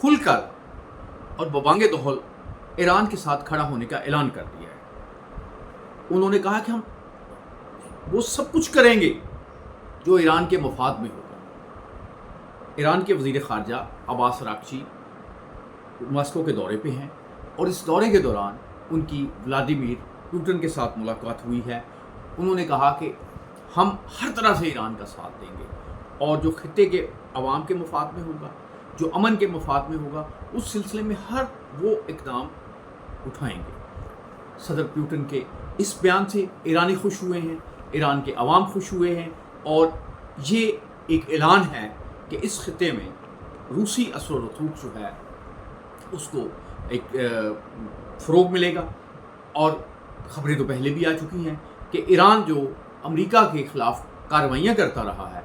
کھل کر اور ببانگ دہل ایران کے ساتھ کھڑا ہونے کا اعلان کر دیا ہے۔ انہوں نے کہا کہ ہم وہ سب کچھ کریں گے جو ایران کے مفاد میں ہوگا۔ ایران کے وزیر خارجہ عباس اراغچی ماسکو کے دورے پہ ہیں، اور اس دورے کے دوران ان کی ولادیمیر پوٹن کے ساتھ ملاقات ہوئی ہے۔ انہوں نے کہا کہ ہم ہر طرح سے ایران کا ساتھ دیں گے، اور جو خطے کے عوام کے مفاد میں ہوگا، جو امن کے مفاد میں ہوگا، اس سلسلے میں ہر وہ اقدام اٹھائیں گے۔ صدر پوٹن کے اس بیان سے ایرانی خوش ہوئے ہیں، ایران کے عوام خوش ہوئے ہیں، اور یہ ایک اعلان ہے کہ اس خطے میں روسی اثر و رسوخ جو ہے اس کو ایک فروغ ملے گا۔ اور خبریں تو پہلے بھی آ چکی ہیں کہ ایران جو امریکہ کے خلاف کارروائیاں کرتا رہا ہے،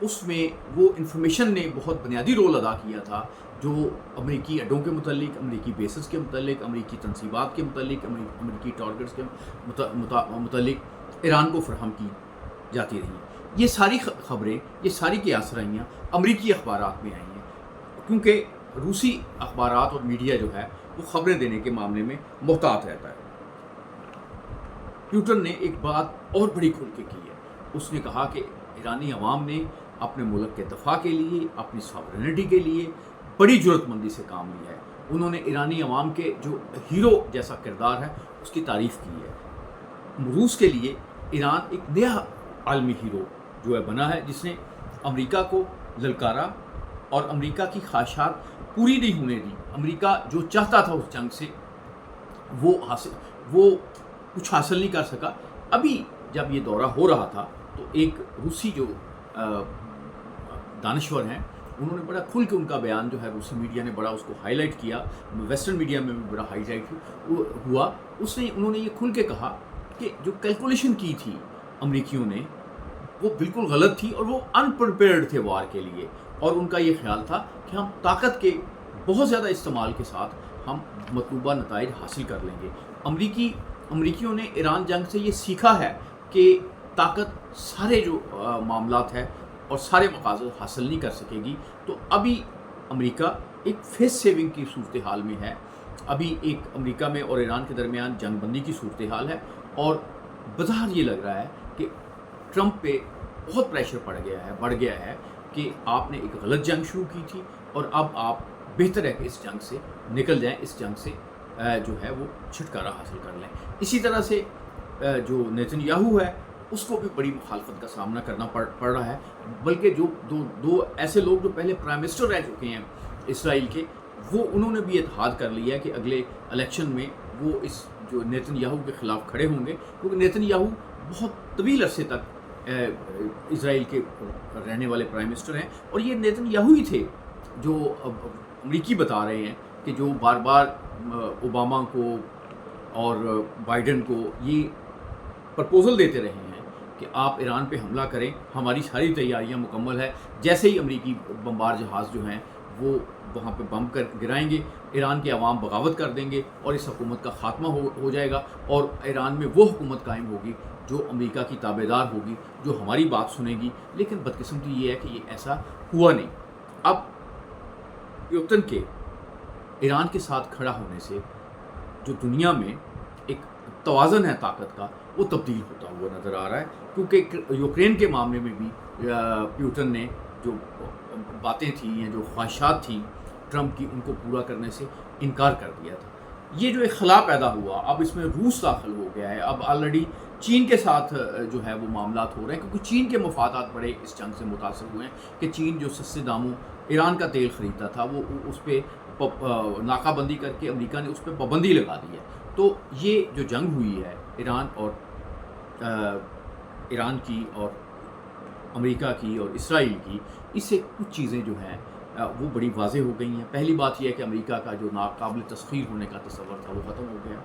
اس میں وہ انفارمیشن نے بہت بنیادی رول ادا کیا تھا جو امریکی اڈوں کے متعلق، امریکی بیسز کے متعلق، امریکی تنصیبات کے متعلق، امریکی ٹارگٹس کے متعلق ایران کو فراہم کی جاتی رہی۔ یہ ساری خبریں، یہ ساری قیاسرائیاں امریکی اخبارات میں آئی ہیں، کیونکہ روسی اخبارات اور میڈیا جو ہے وہ خبریں دینے کے معاملے میں محتاط رہتا ہے۔ پوٹن نے ایک بات اور بڑی کھل کے کی ہے۔ اس نے کہا کہ ایرانی عوام نے اپنے ملک کے دفاع کے لیے، اپنی ساورینٹی کے لیے بڑی جرأت مندی سے کام لیا ہے۔ انہوں نے ایرانی عوام کے جو ہیرو جیسا کردار ہے اس کی تعریف کی ہے۔ روس کے لیے ایران ایک نیا عالمی ہیرو جو ہے بنا ہے، جس نے امریکہ کو للکارا اور امریکہ کی خواہشات پوری نہیں ہونے دی۔ امریکہ جو چاہتا تھا اس جنگ سے وہ کچھ حاصل نہیں کر سکا۔ ابھی جب یہ دورہ ہو رہا تھا تو ایک روسی جو دانشور ہیں، انہوں نے بڑا کھل کے ان کا بیان جو ہے روسی میڈیا نے بڑا اس کو ہائی لائٹ کیا، ویسٹرن میڈیا میں بھی بڑا ہائی لائٹ ہوا۔ انہوں نے یہ کھل کے کہا کہ جو کیلکولیشن کی تھی امریکیوں نے وہ بالکل غلط تھی، اور وہ انپریپیئرڈ تھے وار کے لیے، اور ان کا یہ خیال تھا کہ ہم طاقت کے بہت زیادہ استعمال کے ساتھ ہم مطلوبہ نتائج حاصل کر لیں گے۔ امریکیوں نے ایران جنگ سے یہ سیکھا ہے کہ طاقت سارے جو معاملات ہیں اور سارے مقاصد حاصل نہیں کر سکے گی۔ تو ابھی امریکہ ایک فیس سیونگ کی صورتحال میں ہے۔ ابھی ایک امریکہ میں اور ایران کے درمیان جنگ بندی کی صورتحال ہے، اور بظاہر یہ لگ رہا ہے کہ ٹرمپ پہ بہت پریشر بڑھ گیا ہے کہ آپ نے ایک غلط جنگ شروع کی تھی، اور اب آپ بہتر ہے کہ اس جنگ سے نکل جائیں، اس جنگ سے جو ہے وہ چھٹکارا حاصل کر لیں۔ اسی طرح سے جو نیتن یاہو ہے اس کو بھی بڑی مخالفت کا سامنا کرنا پڑ رہا ہے، بلکہ جو دو ایسے لوگ جو پہلے پرائم منسٹر رہ چکے ہیں اسرائیل کے، وہ انہوں نے بھی اتحاد کر لیا کہ اگلے الیکشن میں وہ اس جو نیتن یاہو کے خلاف کھڑے ہوں گے، کیونکہ نیتن یاہو بہت طویل عرصے تک اسرائیل کے رہنے والے پرائم منسٹر ہیں، اور یہ نیتن یاہو ہی تھے جو امریکی بتا رہے ہیں کہ جو بار بار اوباما کو اور بائیڈن کو یہ پرپوزل دیتے رہے ہیں کہ آپ ایران پہ حملہ کریں، ہماری ساری تیاریاں مکمل ہے، جیسے ہی امریکی بمبار جہاز جو ہیں وہ وہاں پہ بم کر گرائیں گے، ایران کے عوام بغاوت کر دیں گے، اور اس حکومت کا خاتمہ ہو جائے گا، اور ایران میں وہ حکومت قائم ہوگی جو امریکہ کی تابع دار ہوگی، جو ہماری بات سنے گی۔ لیکن بدقسمتی یہ ہے کہ یہ ایسا ہوا نہیں۔ اب پوٹن کے ایران کے ساتھ کھڑا ہونے سے جو دنیا میں ایک توازن ہے طاقت کا، وہ تبدیل ہوتا ہوا نظر آ رہا ہے، کیونکہ یوکرین کے معاملے میں بھی پوٹن نے جو باتیں تھیں یا جو خواہشات تھیں ٹرمپ کی، ان کو پورا کرنے سے انکار کر دیا تھا۔ یہ جو ایک خلا پیدا ہوا، اب اس میں روس داخل ہو گیا ہے، اب آلریڈی چین کے ساتھ جو ہے وہ معاملات ہو رہے ہیں، کیونکہ چین کے مفادات بڑے اس جنگ سے متاثر ہوئے ہیں کہ چین جو سستے داموں ایران کا تیل خریدتا تھا، وہ اس پہ ناکہ بندی کر کے امریکہ نے اس پہ پابندی لگا دی ہے۔ تو یہ جو جنگ ہوئی ہے ایران کی اور امریکہ کی اور اسرائیل کی، اس سے کچھ چیزیں جو ہیں وہ بڑی واضح ہو گئی ہیں۔ پہلی بات یہ ہے کہ امریکہ کا جو ناقابل تسخیر ہونے کا تصور تھا وہ ختم ہو گیا۔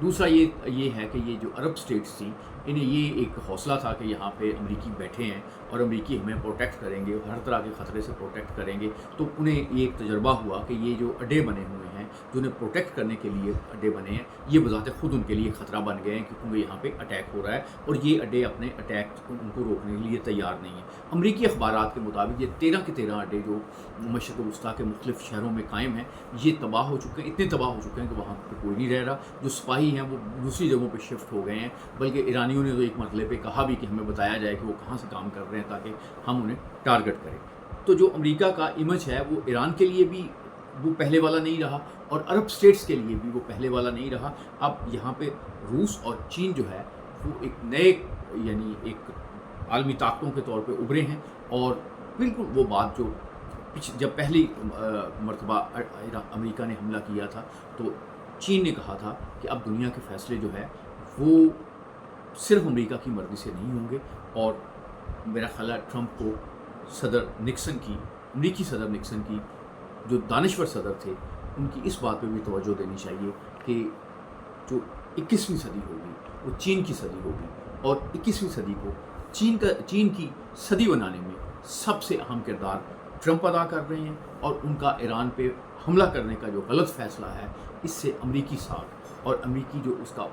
دوسرا یہ ہے کہ یہ جو عرب سٹیٹس تھیں، انہیں یہ ایک حوصلہ تھا کہ یہاں پہ امریکی بیٹھے ہیں اور امریکی ہمیں پروٹیکٹ کریں گے، ہر طرح کے خطرے سے پروٹیکٹ کریں گے، تو انہیں یہ ایک تجربہ ہوا کہ یہ جو اڈے بنے ہوئے ہیں جو انہیں پروٹیکٹ کرنے کے لیے اڈے بنے ہیں، یہ بذات خود ان کے لیے خطرہ بن گئے ہیں کیونکہ یہاں پہ اٹیک ہو رہا ہے اور یہ اڈے اپنے اٹیک ان کو روکنے کے لیے تیار نہیں ہیں۔ امریکی اخبارات کے مطابق یہ 13 کے 13 اڈے جو مشرق وسطیٰ کے مختلف شہروں میں قائم ہیں، یہ تباہ ہو چکے ہیں، اتنے تباہ ہو چکے ہیں کہ وہاں پہ کوئی نہیں رہ رہا۔ جو سپاہی ہیں وہ دوسری جگہوں پہ شفٹ ہو گئے ہیں، بلکہ ایرانیوں نے تو ایک مرحلے پہ کہا بھی کہ ہمیں بتایا جائے کہ وہ کہاں سے کام کر رہے ہیں تاکہ ہم انہیں ٹارگٹ کریں۔ تو جو امریکہ کا امیج ہے وہ ایران کے لیے بھی وہ پہلے والا نہیں رہا اور عرب اسٹیٹس کے لیے بھی وہ پہلے والا نہیں رہا۔ اب یہاں پہ روس اور چین جو ہے وہ ایک نئے یعنی ایک عالمی طاقتوں کے طور پہ ابھرے ہیں، اور بالکل وہ بات جو جب پہلی مرتبہ امریکہ نے حملہ کیا تھا تو چین نے کہا تھا کہ اب دنیا کے فیصلے جو ہے وہ صرف امریکہ کی مرضی سے نہیں ہوں گے، اور میرا خیال ہے ٹرمپ کو صدر نکسن کی، امریکی صدر نکسن کی جو دانشور صدر تھے، ان کی اس بات پہ بھی توجہ دینی چاہیے کہ جو 21ویں صدی ہوگی وہ چین کی صدی ہوگی، اور 21ویں صدی کو چین کی صدی بنانے میں سب سے اہم کردار ٹرمپ ادا کر رہے ہیں، اور ان کا ایران پہ حملہ کرنے کا جو غلط فیصلہ ہے اس سے امریکی ساکھ اور امریکی جو اس کا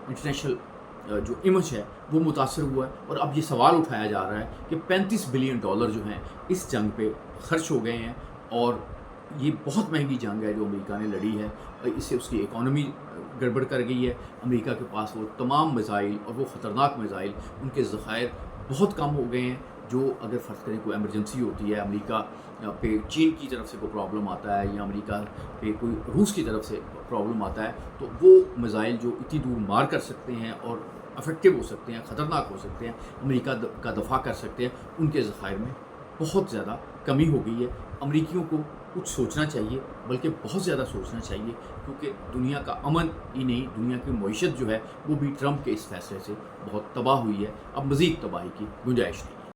انٹرنیشنل جو امیج ہے وہ متاثر ہوا ہے۔ اور اب یہ سوال اٹھایا جا رہا ہے کہ $35 بلین جو ہیں اس جنگ پہ خرچ ہو گئے ہیں، اور یہ بہت مہنگی جنگ ہے جو امریکہ نے لڑی ہے، اس سے اس کی اکانومی گڑبڑ کر گئی ہے۔ امریکہ کے پاس وہ تمام میزائل اور وہ خطرناک میزائل، ان کے ذخائر بہت کم ہو گئے ہیں، جو اگر فرض کریں کوئی ایمرجنسی ہوتی ہے، امریکہ پہ چین کی طرف سے کوئی پرابلم آتا ہے یا امریکہ پہ کوئی روس کی طرف سے پرابلم آتا ہے، تو وہ میزائل جو اتنی دور مار کر سکتے ہیں اور افیکٹو ہو سکتے ہیں، خطرناک ہو سکتے ہیں، امریکہ کا دفاع کر سکتے ہیں، ان کے ذخائر میں بہت زیادہ کمی ہو گئی ہے۔ امریکیوں کو کچھ سوچنا چاہیے، بلکہ بہت زیادہ سوچنا چاہیے، کیونکہ دنیا کا امن ہی نہیں، دنیا کی معیشت جو ہے وہ بھی ٹرمپ کے اس فیصلے سے بہت تباہ ہوئی ہے۔ اب مزید تباہی کی گنجائش نہیں۔